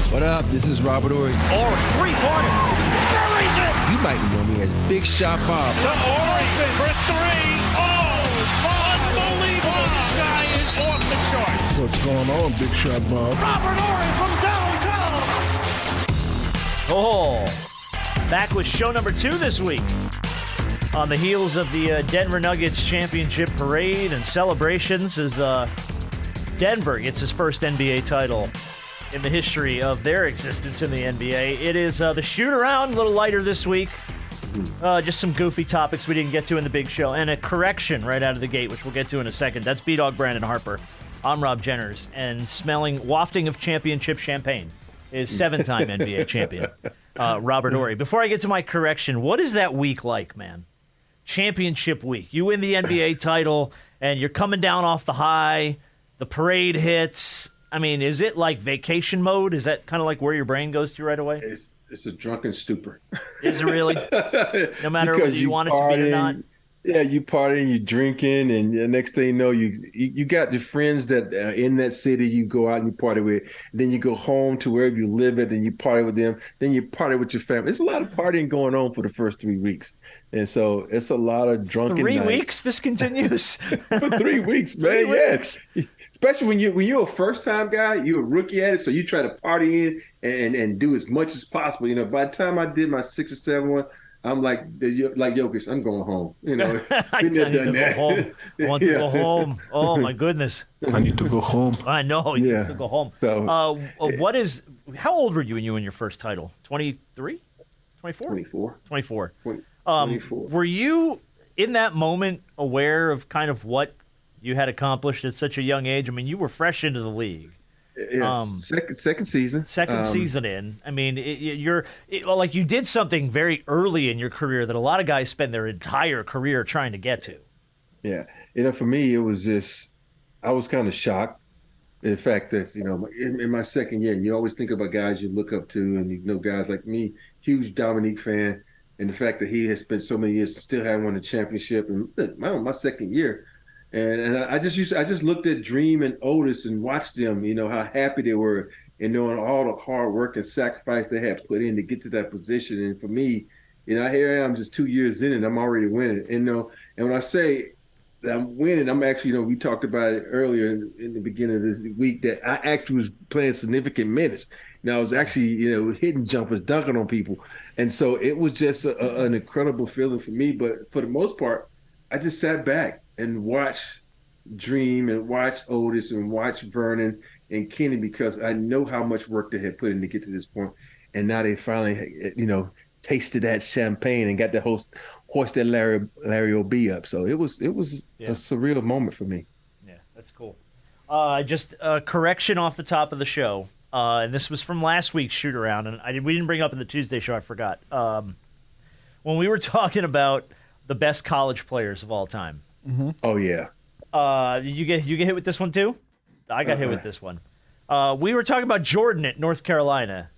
What up? This is Robert Horry. Horry, three-pointer. Buries it. You might know me as Big Shot Bob. To Horry for three. Oh, unbelievable. This guy is off the charts. What's going on, Big Shot Bob? Robert Horry from downtown. Oh, back with show number 2 this week. On the heels of the Denver Nuggets championship parade and celebrations as Denver gets his first NBA title in the history of their existence in the NBA. It is the shoot-around, a little lighter this week. Just some goofy topics we didn't get to in the big show. And a correction right out of the gate, which we'll get to in a second. That's B-Dog Brandon Harper. I'm Rob Jenners. And wafting of championship champagne is 7-time NBA champion Robert Horry. Before I get to my correction, what is that week like, man? Championship week. You win the NBA title, and you're coming down off the high. The parade hits. I mean, is it like vacation mode? Is that kind of like where your brain goes to right away? It's a drunken stupor. Is it really? No matter whether you want it to be or not? Yeah, you partying, you drinking, and the next thing you know, you got your friends that are in that city you go out and you party with. Then you go home to wherever you live at and you party with them. Then you party with your family. There's a lot of partying going on for the first 3 weeks. And so it's a lot of drunken 3 nights. weeks this continues? For 3 weeks, man, 3 weeks. Yes. Especially when you're a first-time guy, you're a rookie at it, so you try to party in and do as much as possible. You know, by the time I did my 6 or 7 one, I'm like Jokic, I'm going home. You know, I need to go home. I want to go home. Oh, my goodness. I need to go home. I know. You need to go home. So, how old were you when you won your first title? 23? 24? 24. 24. 24. Were you, in that moment, aware of kind of what you had accomplished at such a young age? I mean, you were fresh into the league. Second season. Second season in. I mean, like you did something very early in your career that a lot of guys spend their entire career trying to get to. Yeah. You know, for me, it was just, I was kind of shocked. In fact, that, you know, in my second year, you always think about guys you look up to, and you know, guys like me, huge Dominique fan, and the fact that he has spent so many years still having won the championship. And look, my second year. And I just looked at Dream and Otis and watched them, you know, how happy they were and knowing all the hard work and sacrifice they had put in to get to that position. And for me, you know, here I am just 2 years in and I'm already winning. And, you know, and when I say that I'm winning, I'm actually, you know, we talked about it earlier in the beginning of this week that I actually was playing significant minutes. You know, I was actually, you know, hitting jumpers, dunking on people. And so it was just an incredible feeling for me. But for the most part, I just sat back and watch Dream and watch Otis and watch Vernon and Kenny, because I know how much work they had put in to get to this point. And now they finally, you know, tasted that champagne and got to hoist that Larry O.B. up. So it was a surreal moment for me. Yeah, that's cool. Just a correction off the top of the show. And this was from last week's shoot-around, and we didn't bring it up in the Tuesday show. I forgot. When we were talking about the best college players of all time. Mm-hmm. Oh, yeah. You get hit with this one too? I got hit with this one. We were talking about Jordan at North Carolina,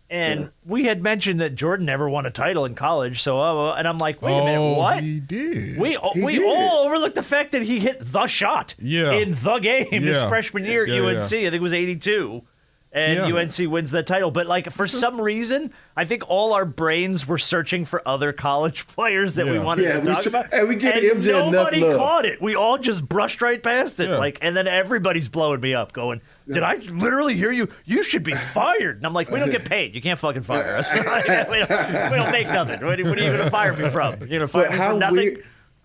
and we had mentioned that Jordan never won a title in college. So, and I'm like, wait a minute, what? He did. We all overlooked the fact that he hit the shot in the game his freshman year at UNC. I think it was 82. And UNC wins that title. But, like, for some reason, I think all our brains were searching for other college players that we wanted to talk about. Hey, we give and MJ nobody enough love. caught it. We all just brushed right past it. Like, and then everybody's blowing me up going, did I literally hear you? You should be fired. And I'm like, we don't get paid. You can't fucking fire us. we don't make nothing. What are you going to fire me from? You're going to fire me from nothing?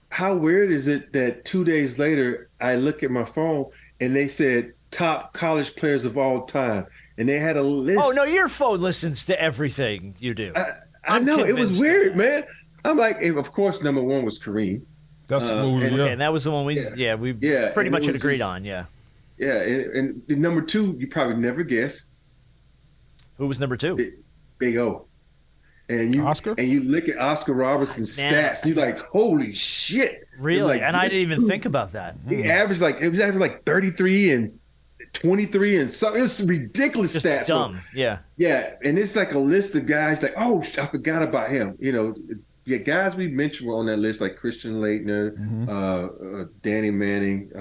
How weird is it that 2 days later, I look at my phone and they said, top college players of all time, and they had a list. Oh no, your phone listens to everything you do. I know, it was weird, man. I'm like, and of course, number one was Kareem. That's and that was the one we pretty much had agreed on. Yeah, and number two, you probably never guess. Who was number two? Big O. And you Oscar? And you look at Oscar Robertson's stats, and you're like, holy shit! Really? Like, and I didn't even think about that. He averaged like 33 and 23 and so it was ridiculous just stats. Dumb. Yeah. Yeah. And it's like a list of guys like, oh, I forgot about him. You know, guys we mentioned were on that list, like Christian Laettner, Danny Manning.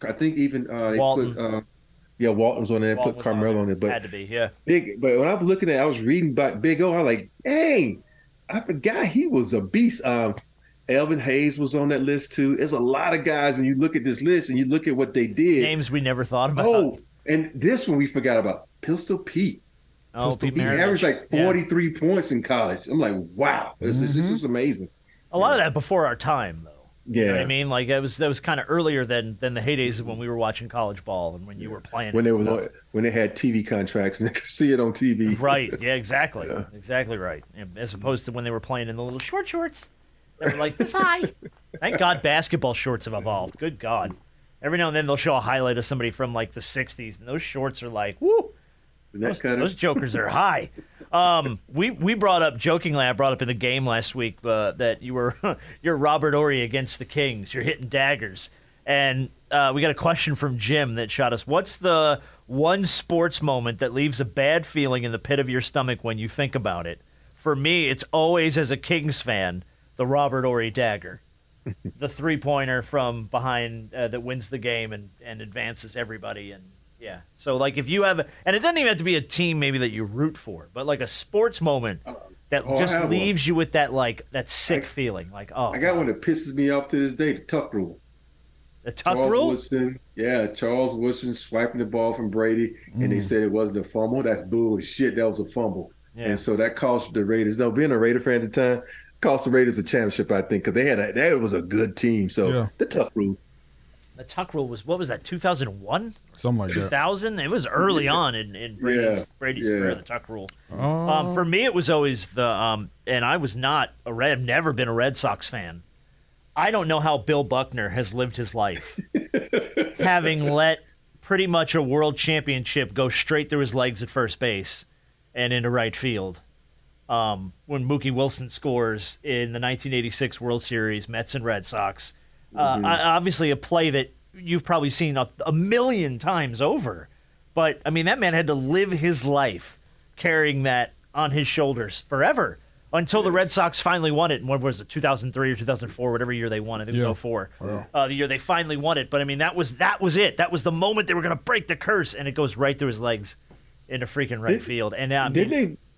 I think even they Walton. put Yeah, Walton was on there. Walton Put was Carmelo on there, but had to be, yeah. But when I was looking at, I was reading about Big O. I was like, dang, I forgot he was a beast. Elvin Hayes was on that list too. There's a lot of guys when you look at this list and you look at what they did. Names we never thought about. Oh, and this one we forgot about. Pistol Pete. Oh, Pete He averaged like 43 points in college. I'm like, wow, this is amazing. A lot of that before our time, though. Yeah, You know what I mean? Like that was kind of earlier than the heydays of when we were watching college ball and when you were playing. when they had TV contracts and they could see it on TV. Right. Yeah. Exactly. Exactly right. As opposed to when they were playing in the little short shorts that were like this high. Thank God basketball shorts have evolved. Good God. Every now and then they'll show a highlight of somebody from like the '60s, and those shorts are like, woo. Those jokers are high. We brought up jokingly. I brought up in the game last week that you're Robert Horry against the Kings. You're hitting daggers, and we got a question from Jim that shot us. What's the one sports moment that leaves a bad feeling in the pit of your stomach when you think about it? For me, it's always as a Kings fan, the Robert Horry dagger, the 3-pointer from behind that wins the game and advances everybody and. Yeah. So, like, if you have, and it doesn't even have to be a team maybe that you root for, but like a sports moment that just leaves you with that, like, that sick feeling. Like, oh. I got one that pisses me off to this day, the tuck rule. The tuck rule? Charles Woodson swiping the ball from Brady, and they said it wasn't a fumble. That's bullshit. That was a fumble. Yeah. And so that cost the Raiders, being a Raider fan at the time, cost the Raiders a championship, I think, because that was a good team. So the tuck rule. The tuck rule was, what was that, 2001? Something like 2000? It was early on in Brady's career, the tuck rule. For me, it was always the, and I was not I've never been a Red Sox fan. I don't know how Bill Buckner has lived his life, having let pretty much a world championship go straight through his legs at first base and into right field. When Mookie Wilson scores in the 1986 World Series, Mets and Red Sox. Obviously a play that you've probably seen a million times over. But, I mean, that man had to live his life carrying that on his shoulders forever until the Red Sox finally won it. And what was it, 2003 or 2004, whatever year they won it. It was 2004. Wow. The year they finally won it. But, I mean, that was it. That was the moment they were going to break the curse, and it goes right through his legs into freaking right field. And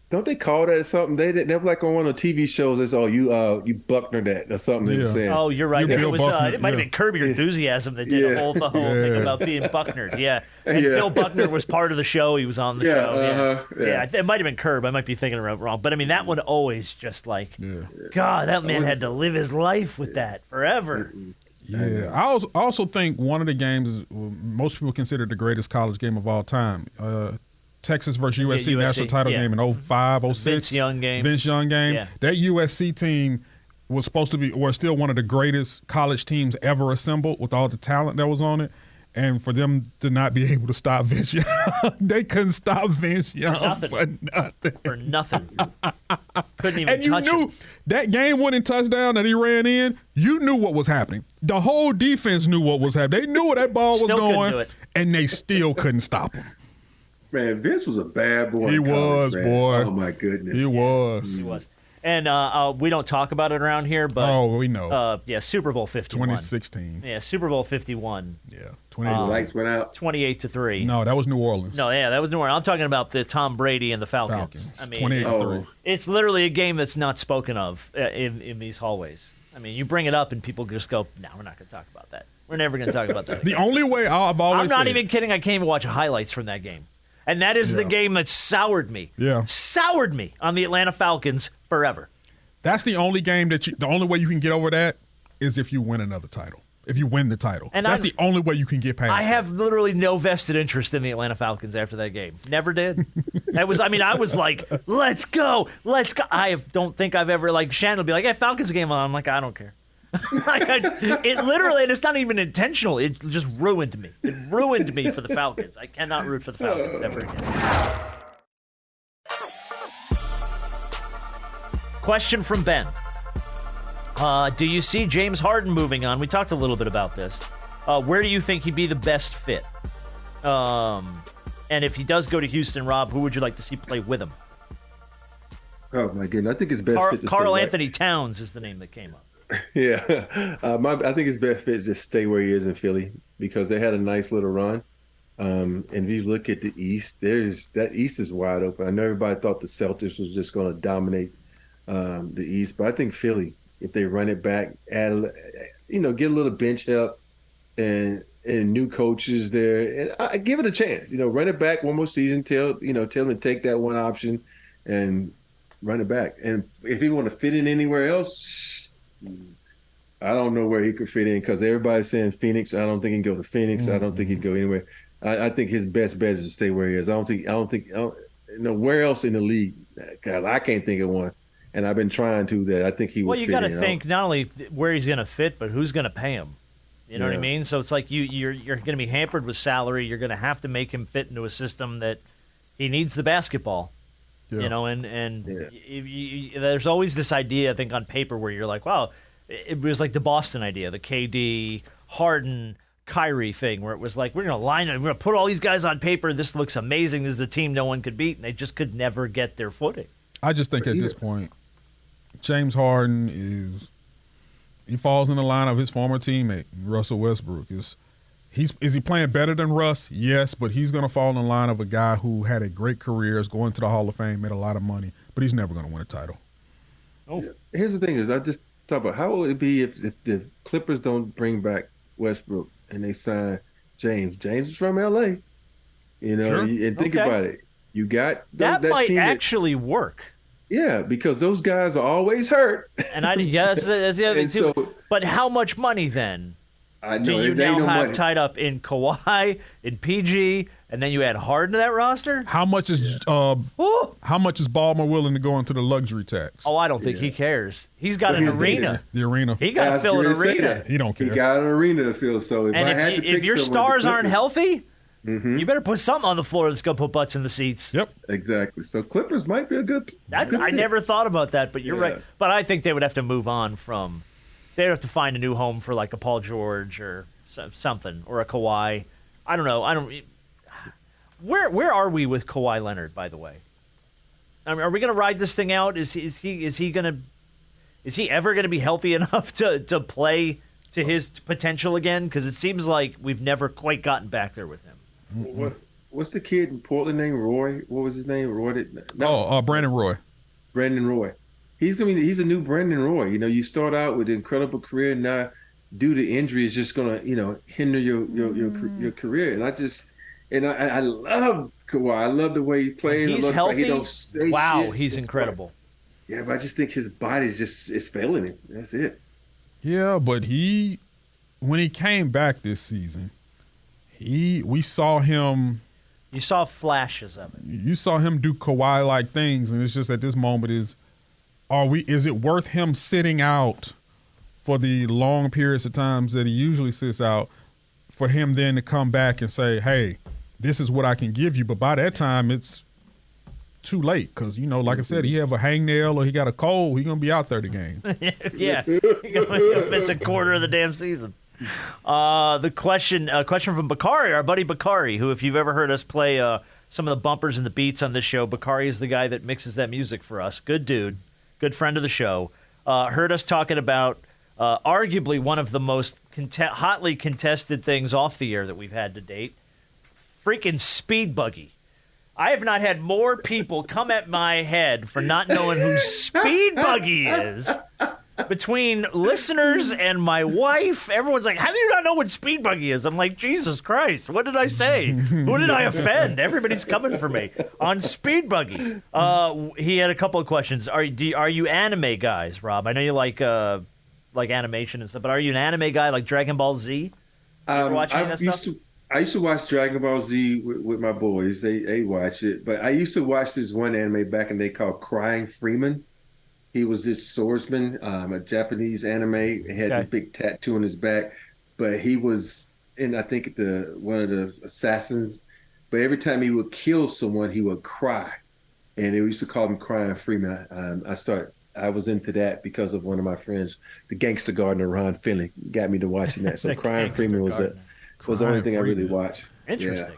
Don't they call that something? They were like on one of the TV shows. It's you Buckner that or something. They were saying. Oh, you're right. It might have been Curb Your Enthusiasm that did the whole thing about being Bucknered. Yeah, and Bill Buckner was part of the show. He was on the show. It might have been Curb. I might be thinking it wrong. But I mean, that one always just like, God, that man had to live his life with that forever. Yeah, I also think one of the games most people consider the greatest college game of all time. Texas versus USC national title game in 05, 06. Vince Young game. Yeah. That USC team was supposed to be, or still one of the greatest college teams ever assembled with all the talent that was on it. And for them to not be able to stop Vince Young, they couldn't stop Vince Young for nothing. For nothing. Couldn't even touch him. And you knew that game-winning touchdown that he ran in, you knew what was happening. The whole defense knew what was happening. They knew where that ball was going, and they still couldn't stop him. Man, Vince was a bad boy. He was, boy. Oh, my goodness. He was. He was. And we don't talk about it around here, but we know. Super Bowl 51. 2016. Yeah, Super Bowl 51. Yeah, the lights went out. 28-3. No, that was New Orleans. No, that was New Orleans. I'm talking about the Tom Brady and the Falcons. I mean, 28-3. It's literally a game that's not spoken of in these hallways. I mean, you bring it up and people just go, "No, we're not going to talk about that. We're never going to talk about that." The only way I'm not even kidding. I can't even watch highlights from that game. And that is the game that soured me. Yeah. Soured me on the Atlanta Falcons forever. That's the only game the only way you can get over that is if you win another title. If you win the title. And that's the only way you can get past I have literally no vested interest in the Atlanta Falcons after that game. Never did. I was like, let's go. I don't think I've ever, like, Shannon will be like, hey, Falcons game on. I'm like, I don't care. It literally, and it's not even intentional. It just ruined me. It ruined me for the Falcons. I cannot root for the Falcons ever again. Question from Ben. Do you see James Harden moving on? We talked a little bit about this. Where do you think he'd be the best fit? And if he does go to Houston, Rob, who would you like to see play with him? Oh, my goodness. I think his best fit to Karl Anthony Towns is the name that came up. Yeah. I think his best fit is just stay where he is in Philly because they had a nice little run. And if you look at the East, that East is wide open. I know everybody thought the Celtics was just going to dominate the East, but I think Philly, if they run it back, get a little bench help and new coaches there, and I give it a chance. Run it back one more season. Tell them to take that one option and run it back. And if he want to fit in anywhere else, I don't know where he could fit in because everybody's saying Phoenix. I don't think he can go to Phoenix. I don't think he'd go anywhere. I think his best bet is to stay where he is. I don't think where else in the league. God, I can't think of one. And I've been trying to that. I think he would. Well, you got to think not only where he's going to fit, but who's going to pay him. You know what I mean? So it's like you're going to be hampered with salary. You're going to have to make him fit into a system that he needs the basketball. Yeah. There's always this idea, I think, on paper where you're like, wow, it was like the Boston idea, the KD, Harden, Kyrie thing, where it was like, we're going to line it, we're going to put all these guys on paper. This looks amazing. This is a team no one could beat, and they just could never get their footing. I just think at this point, James Harden he falls in the line of his former teammate, Russell Westbrook. Is he playing better than Russ? Yes, but he's going to fall in the line of a guy who had a great career, is going to the Hall of Fame, made a lot of money, but he's never going to win a title. Oh, here's the thing: is I just thought about how would it be if the Clippers don't bring back Westbrook and they sign James. James is from L.A. Sure. And think about it. You got that might actually work. Yeah, because those guys are always hurt. And that's the other thing too. But how much money then? I know, do you now have tied up in Kawhi, in PG, and then you add Harden to that roster? How much is Ballmer willing to go into the luxury tax? Oh, I don't think he cares. He's got an arena. The arena. He got to fill an arena. He don't care. He got an arena to fill. So if your stars aren't healthy, you better put something on the floor that's going to put butts in the seats. Yep. Exactly. So Clippers might be a good I never thought about that, but you're right. But I think they would have to move on from – they'd have to find a new home for like a Paul George or something, or a Kawhi. I don't know. Where are we with Kawhi Leonard, by the way? I mean, are we going to ride this thing out? Is he ever going to be healthy enough to play to his potential again? Because it seems like we've never quite gotten back there with him. What's the kid in Portland named Roy? What was his name? Brandon Roy. Brandon Roy. He's a new Brandon Roy. You start out with an incredible career, and now due to injury, it's just gonna hinder your career. And I love Kawhi. I love the way he plays. He's healthy. Wow, he's incredible. Yeah, but I just think his body is failing him. That's it. Yeah, but when he came back this season, we saw him. You saw flashes of it. You saw him do Kawhi-like things, and it's just at this moment is it worth him sitting out for the long periods of times that he usually sits out, for him then to come back and say, hey, this is what I can give you. But by that time, it's too late because, like I said, he have a hangnail or he got a cold, he's going to be out there the game. Yeah, he's going to miss a quarter of the damn season. The question from Bakari, our buddy Bakari, who if you've ever heard us play some of the bumpers and the beats on this show, Bakari is the guy that mixes that music for us. Good dude. Good friend of the show, heard us talking about arguably one of the most hotly contested things off the air that we've had to date, freaking Speed Buggy. I have not had more people come at my head for not knowing who Speed Buggy is. Between listeners and my wife, everyone's like, how do you not know what Speed Buggy is? I'm like, Jesus Christ, what did I say? Who did I offend? Everybody's coming for me on Speed Buggy. He had a couple of questions. Are you anime guys, Rob? I know you like animation and stuff, but are you an anime guy like Dragon Ball Z? You ever watch any of that stuff? I used to watch Dragon Ball Z with my boys. They watch it. But I used to watch this one anime back in the day called Crying Freeman. He was this swordsman, a Japanese anime. He had a big tattoo on his back. But he was I think one of the assassins. But every time he would kill someone, he would cry. And they used to call him Crying Freeman. I was into that because of one of my friends, the gangster gardener, Ron Finley, got me to watching that. So Crying Freeman was the only thing I really watched. Interesting.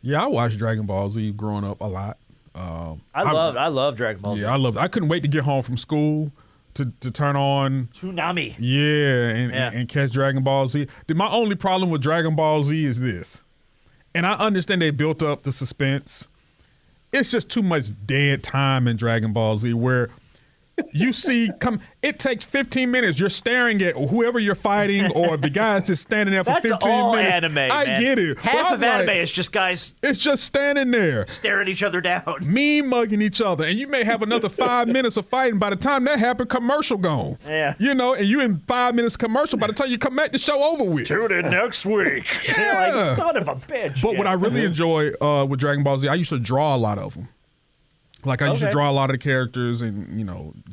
Yeah, I watched Dragon Ball Z growing up a lot. I love Dragon Ball Z. Yeah, I couldn't wait to get home from school to turn on Toonami. Yeah, and catch Dragon Ball Z. My only problem with Dragon Ball Z is this. And I understand they built up the suspense. It's just too much dead time in Dragon Ball Z where you see it takes 15 minutes. You're staring at whoever you're fighting, or the guy's just standing there for 15 minutes. That's all anime, I get it. Half of anime is just guys. It's just standing there, staring each other down, mean mugging each other, and you may have another 5 minutes of fighting. By the time that happens, commercial gone. Yeah, and you in 5 minutes commercial. By the time you come back, the show over with. Tune in next week. Yeah, like, son of a bitch. But what I really enjoy with Dragon Ball Z, I used to draw a lot of them. Like, I used to draw a lot of the characters, and,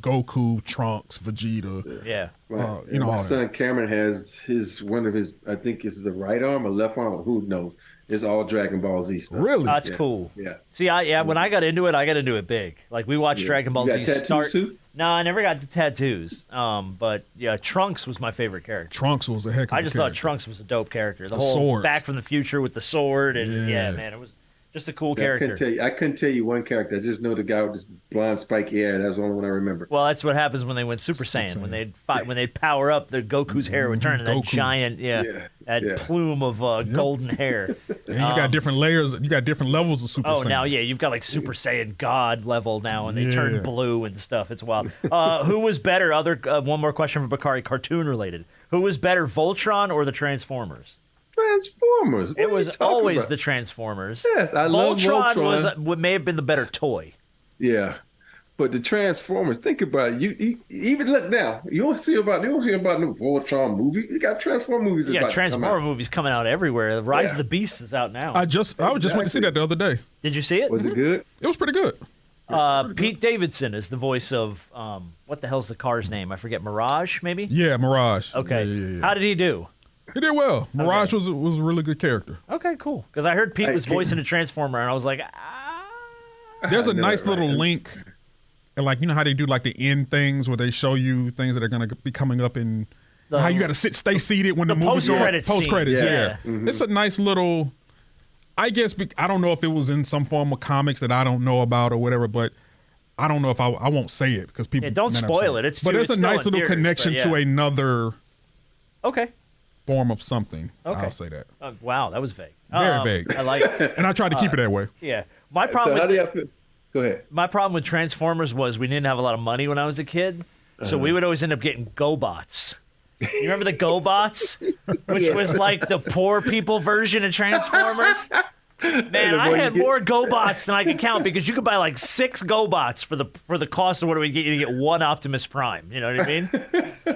Goku, Trunks, Vegeta. Yeah. My son Cameron has one of his, I think this is a right arm or left arm, who knows. It's all Dragon Ball Z stuff. Really? That's cool. Yeah. See, when I got into it big. Like, we watched Dragon Ball Z start. Too? No, I never got the tattoos. But, yeah, Trunks was my favorite character. Trunks was a heck of a character. I just thought Trunks was a dope character. The whole sword. Back from the Future with the sword. And, man, it was just a cool character. I couldn't tell you one character. I just know the guy with this blonde spiky hair. That's the only one I remember. Well, that's what happens when they went Super Saiyan. When they'd fight, when they'd power up, the Goku's hair would turn into that giant, plume of golden hair. And you got different layers. You got different levels of Super Saiyan. Oh, now, you've got like Super Saiyan God level now, and they turn blue and stuff. It's wild. Who was better? One more question for Bakari, cartoon related. Who was better, Voltron or the Transformers? Transformers. It was always the Transformers. Yes, I love Voltron. Was what may have been the better toy. Yeah, but the Transformers. Think about it. You even look now. You don't see about no Voltron movie. You got Transformer movies. Yeah, Transformer movies coming out everywhere. The Rise of the Beast is out now. I just went to see that the other day. Did you see it? Was it good? It was pretty good. Pete Davidson is the voice of what the hell's the car's name? I forget. Mirage, maybe. Yeah, Mirage. Okay. Yeah. How did he do? He did well. Mirage was a really good character. Okay, cool. Because I heard Pete was voicing a Transformer, and I was like, There's a nice little link, and like how they do like the end things where they show you things that are going to be coming up in how you got to stay seated when the movie's going. Post credits, yeah. Mm-hmm. It's a nice little. I guess I don't know if it was in some form of comics that I don't know about or whatever, but I don't know if I won't say it because people don't spoil it. It's a nice little connection to another. Okay. Form of something. Okay. I'll say that. Wow, that was vague. Very vague. I like it. And I tried to keep it that way. Yeah. My problem Go ahead. My problem with Transformers was we didn't have a lot of money when I was a kid, so we would always end up getting GoBots. You remember the GoBots? Which was like the poor people version of Transformers? Man, I had more GoBots than I could count because you could buy like 6 GoBots for the cost of what it would get you to get 1 Optimus Prime. You know what I mean?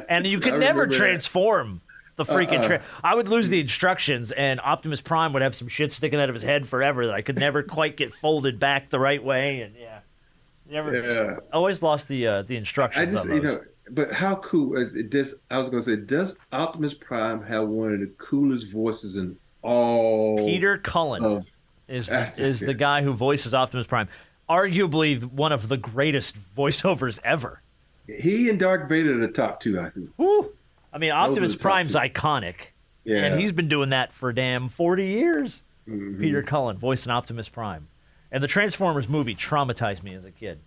And you could never transform. The freaking I would lose the instructions, and Optimus Prime would have some shit sticking out of his head forever that I could never quite get folded back the right way, and always lost the instructions. I just on those. But how cool is it? I was going to say, does Optimus Prime have one of the coolest voices in all? Peter Cullen is the guy who voices Optimus Prime, arguably one of the greatest voiceovers ever. He and Darth Vader are the top 2, I think. Woo! I mean, Optimus Prime's iconic, and he's been doing that for 40 years. Mm-hmm. Peter Cullen voicing Optimus Prime. And the Transformers movie traumatized me as a kid.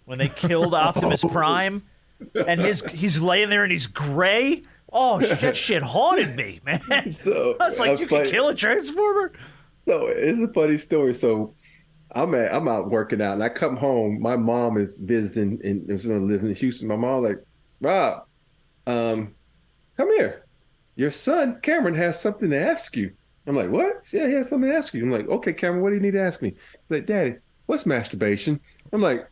When they killed Optimus Prime, and he's laying there and he's gray. Oh, that shit haunted me, man. So, I was like, you can kill a Transformer? No, it's a funny story. So I'm out working out, and I come home. My mom is visiting and is going to live in Houston. My mom like, Rob, come here. Your son, Cameron, has something to ask you. I'm like, what? Yeah, he has something to ask you. I'm like, okay, Cameron, what do you need to ask me? He's like, Daddy, what's masturbation? I'm like,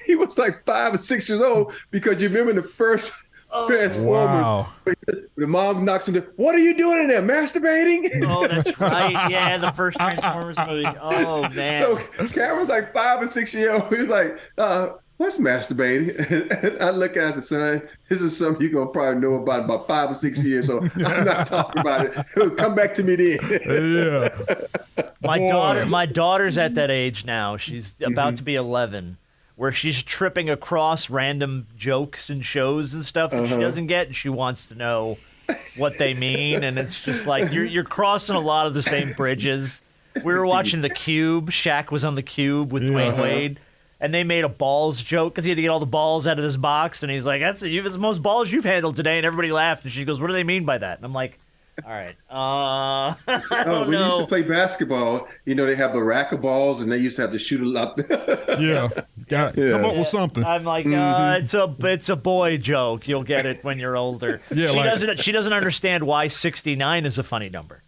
he was like 5 or 6 years old because you remember the first Transformers. Wow. The mom knocks him down. What are you doing in there? Masturbating? Oh, that's right. Yeah, the first Transformers movie. Oh, man. So Cameron's like 5 or 6 years old. He's like, what's masturbating? And I look at it and say, son, this is something you're going to probably know about 5 or 6 years, so I'm not talking about it. It'll come back to me then. Yeah. My daughter's at that age now. She's about to be 11, where she's tripping across random jokes and shows and stuff that she doesn't get, and she wants to know what they mean. And it's just like, you're crossing a lot of the same bridges. We were watching The Cube. Shaq was on The Cube with Dwayne Wade. And they made a balls joke because he had to get all the balls out of this box. And he's like, that's the most balls you've handled today. And everybody laughed. And she goes, what do they mean by that? And I'm like, All right. I don't we know. used to play basketball. You know, they have the rack of balls, and they used to have to shoot a lot. Yeah. Come up with something. I'm like, it's a boy joke. You'll get it when you're older. Yeah, She doesn't understand why 69 is a funny number.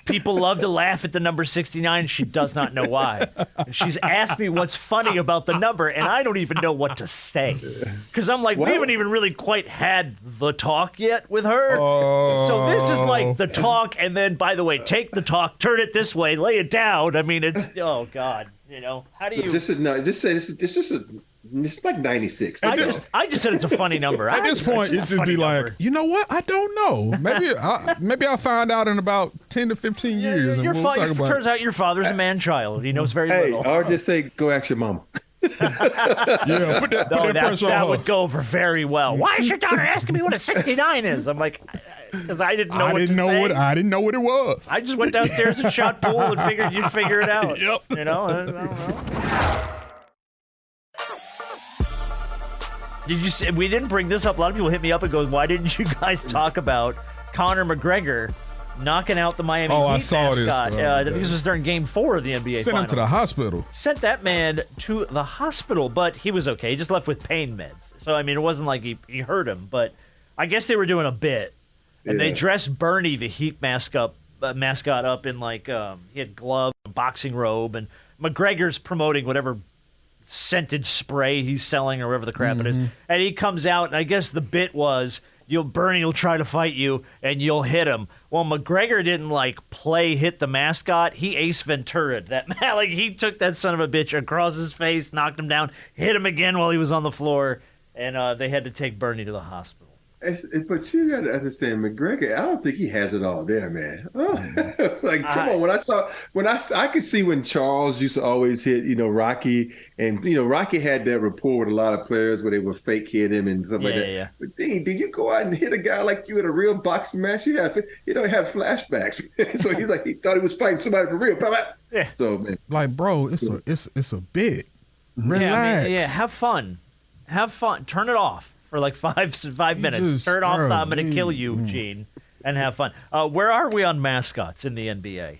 People love to laugh at the number 69. She does not know why. She's asked me what's funny about the number, and I don't even know what to say. Because I'm like, we haven't even really quite had the talk yet with her. So this is like the talk, and then, by the way, take the talk, turn it this way, lay it down. I mean, it's, oh, God. You know, how do you... Just say it's like 96. I just said it's a funny number. At this point, it just be like, you know what? I don't know. Maybe I'll find out in about 10 to 15 years. Turns out your father's a man-child. He knows very little. Or just say, go ask your mama. Yeah, put that pressure on her. That would go over very well. Why is your daughter asking me what a 69 is? I'm like, because I didn't know what to say. I didn't know what it was. I just went downstairs and shot pool and figured you'd figure it out. Yep. You know, I don't know. Did you say, we didn't bring this up? A lot of people hit me up and go, why didn't you guys talk about Conor McGregor knocking out the Miami Heat I saw mascot? this. I think this was during Game 4 of the NBA Finals. Sent him to the hospital. Sent that man to the hospital, but he was okay. He just left with pain meds. So, I mean, it wasn't like he hurt him, but I guess they were doing a bit. And they dressed Bernie, the Heat mascot up in, like, he had gloves, a boxing robe, and McGregor's promoting whatever scented spray he's selling or whatever the crap it is. And he comes out, and I guess the bit was, Bernie will try to fight you, and you'll hit him. Well, McGregor didn't, like, hit the mascot. He Ace Ventura'd that man. Like, he took that son of a bitch across his face, knocked him down, hit him again while he was on the floor, and they had to take Bernie to the hospital. But you got to understand, McGregor, I don't think he has it all there, man. It's like, come on. I could see when Charles used to always hit, Rocky, and, Rocky had that rapport with a lot of players where they would fake hit him and stuff like that. Yeah. But dang, did you go out and hit a guy like you in a real boxing match? You have flashbacks. So he's like, he thought he was fighting somebody for real. Yeah. So, man. Like, bro, it's a bit. Relax. Have fun. Turn it off. For like five minutes. Turn off I'm going to kill you, Gene, and have fun. Where are we on mascots in the NBA?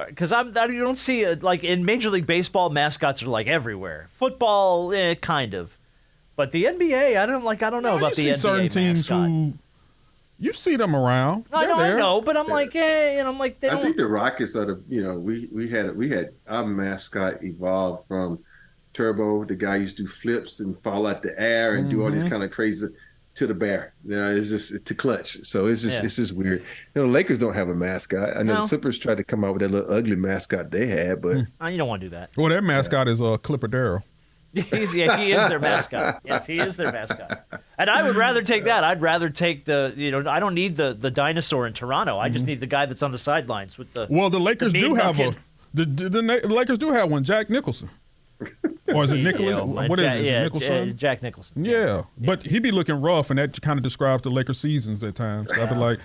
Because you don't see like in Major League Baseball, mascots are like everywhere. Football, kind of, but the NBA, I don't know about the NBA certain teams mascot. who you see them around. I know, but I'm like, they don't. I think the Rockets are we had our mascot evolved from Turbo, the guy used to do flips and fall out the air and do all these kind of crazy to the bear. It's just to clutch. So it's just weird. Lakers don't have a mascot. I know the Clippers tried to come out with that little ugly mascot they had, but you don't want to do that. Well, their mascot is Clipper Darrell. He is their mascot. Yes, he is their mascot. And I would rather take that. I'd rather take I don't need the dinosaur in Toronto. I just need the guy that's on the sidelines with the. Well, the Lakers do have the Lakers do have one, Jack Nicholson. Or is it Nicholas? What is it? Nicholson? Jack Nicholson. Yeah, but he be looking rough, and that kind of describes the Lakers seasons at times. I'd be like,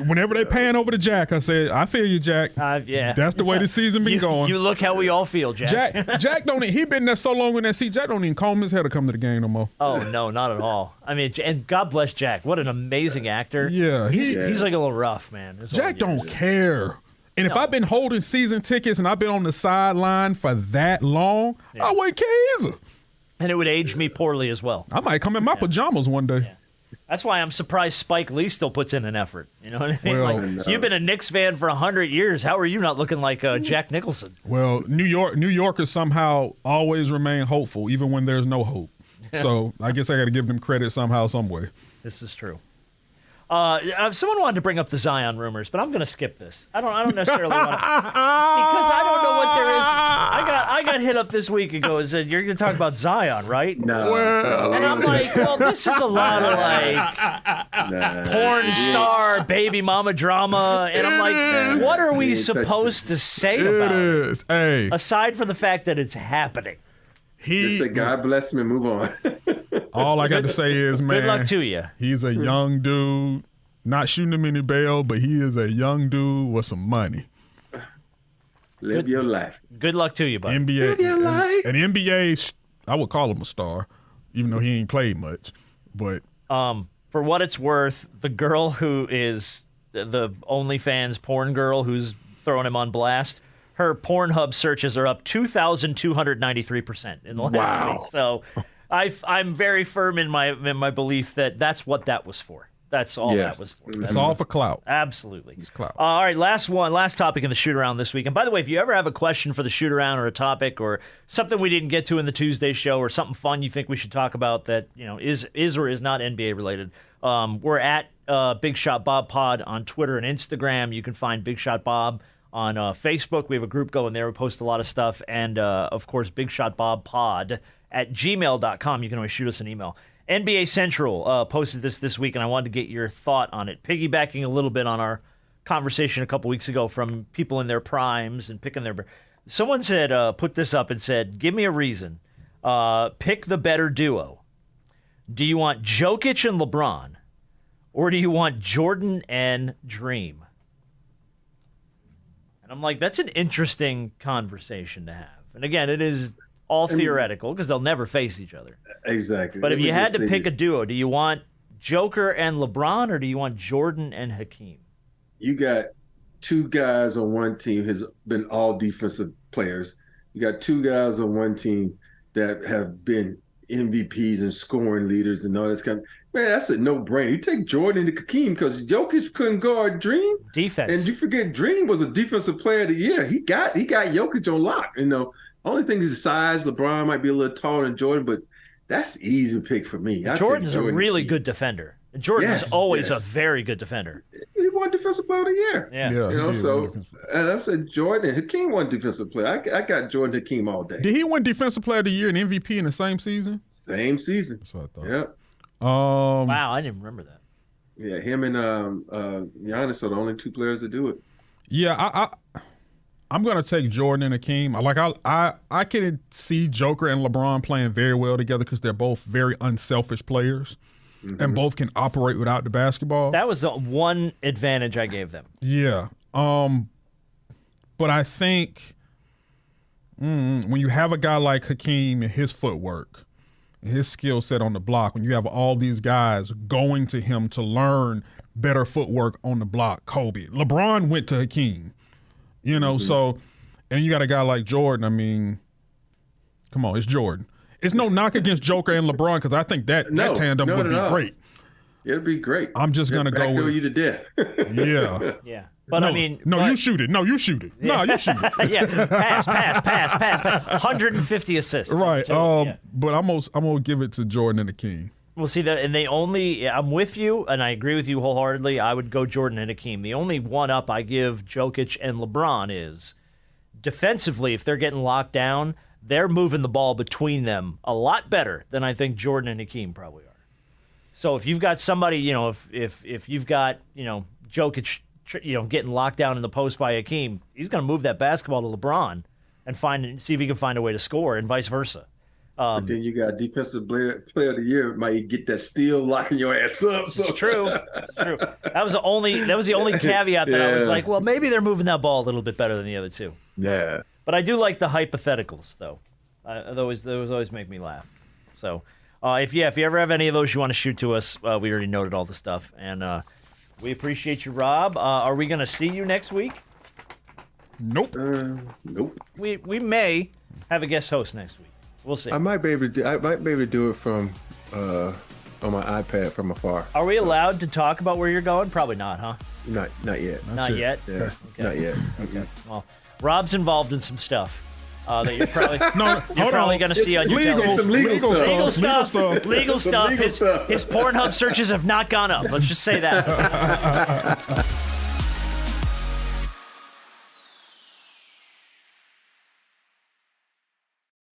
whenever they pan over to Jack, I say, I feel you, Jack. That's the way the season been going. You look how we all feel, Jack. Jack don't. He been there so long in that seat. Jack don't even comb his hair to come to the game no more. Oh no, not at all. I mean, and God bless Jack. What an amazing actor. Yeah, he's like a little rough, man. Jack don't care. And if I've been holding season tickets and I've been on the sideline for that long, I wouldn't care either. And it would age me poorly as well. I might come in my pajamas one day. Yeah. That's why I'm surprised Spike Lee still puts in an effort. You know what I mean? Well, you've been a Knicks fan for 100 years. How are you not looking like Jack Nicholson? Well, New Yorkers somehow always remain hopeful, even when there's no hope. So I guess I got to give them credit somehow, some way. This is true. Someone wanted to bring up the Zion rumors, but I'm going to skip this. I don't necessarily want to, because I don't know what there is. I got hit up this week ago and said, you're going to talk about Zion, right? No. And I'm like, well, this is a lot of like porn star, baby mama drama. And I'm like, what are we supposed to say about it? Hey. Aside from the fact that it's happening. Just say, God bless him and move on. All I got to say is, man, good luck to you. He's a young dude, not shooting him any bail, but he is a young dude with some money. Live your life. Good luck to you, buddy. Live your life. And NBA, I would call him a star, even though he ain't played much. But for what it's worth, the girl who is the OnlyFans porn girl who's throwing him on blast, her Pornhub searches are up 2,293% in the last week. So I'm very firm in my belief that that's what that was for. That's all that was for. It's all for clout. Absolutely. It's clout. All right, last topic in the shoot-around this week. And by the way, if you ever have a question for the shoot-around or a topic or something we didn't get to in the Tuesday show or something fun you think we should talk about that is or is not NBA related, we're at Big Shot Bob Pod on Twitter and Instagram. You can find Big Shot Bob on Facebook. We have a group going there. We post a lot of stuff. And, of course, Big Shot Bob Pod at gmail.com. You can always shoot us an email. NBA Central posted this week, and I wanted to get your thought on it. Piggybacking a little bit on our conversation a couple weeks ago from people in their primes and picking their... Someone said, put this up and said, give me a reason. Pick the better duo. Do you want Jokic and LeBron, or do you want Jordan and Dream? And I'm like, that's an interesting conversation to have. And again, it is all theoretical because they'll never face each other. Exactly. But if you had to pick a duo, do you want Joker and LeBron, or do you want Jordan and Hakeem? You got two guys on one team who's been all defensive players. You got two guys on one team that have been MVPs and scoring leaders and all this kind of... Man, that's a no-brainer. You take Jordan and Hakeem because Jokic couldn't guard Dream. Defense. And you forget Dream was a defensive player of the year. He got Jokic on lock. Only thing is the size. LeBron might be a little taller than Jordan, but that's easy to pick for me. Jordan's a really good defender. Jordan is always a very good defender. He won Defensive Player of the Year. Yeah. And I said Jordan. Hakeem won Defensive Player. I got Jordan Hakeem all day. Did he win Defensive Player of the Year and MVP in the same season? Same season. That's what I thought. Yep. Wow, I didn't remember that. Yeah, him and Giannis are the only two players that do it. Yeah, I'm gonna take Jordan and Hakeem. I can see Joker and LeBron playing very well together because they're both very unselfish players, and both can operate without the basketball. That was the one advantage I gave them. Yeah, but I think when you have a guy like Hakeem and his footwork, and his skill set on the block, when you have all these guys going to him to learn better footwork on the block, Kobe, LeBron went to Hakeem. So, and you got a guy like Jordan. I mean, come on, it's Jordan. It's no knock against Joker and LeBron because I think that tandem would be great. It'd be great. I'm just going to go with you to death. Yeah. But no, I mean... you shoot it. No, you shoot it. Yeah. No, you shoot it. Yeah, pass. 150 assists. Right. But I'm going to give it to Jordan and Hakeem. Well, see, I'm with you, and I agree with you wholeheartedly. I would go Jordan and Hakeem. The only one-up I give Jokic and LeBron is defensively, if they're getting locked down, they're moving the ball between them a lot better than I think Jordan and Hakeem probably are. So if you've got somebody, if you've got, Jokic, getting locked down in the post by Hakeem, he's going to move that basketball to LeBron and see if he can find a way to score, and vice versa. But then you got Defensive Player of the Year, might get that steal locking your ass up. So. It's true. That was the only caveat that I was like, well, maybe they're moving that ball a little bit better than the other two. Yeah. But I do like the hypotheticals, though. Those always make me laugh. So, if you ever have any of those you want to shoot to us, we already noted all the stuff, and we appreciate you, Rob. Are we going to see you next week? Nope. Nope. We may have a guest host next week. We'll see. I might be able to do it from on my iPad from afar. Are we allowed to talk about where you're going? Probably not, huh? Not yet. Not yet. Yeah. Okay. Not yet. Okay. Well, Rob's involved in some stuff that you're probably going to see on your legal stuff. Legal stuff. His Pornhub searches have not gone up. Let's just say that.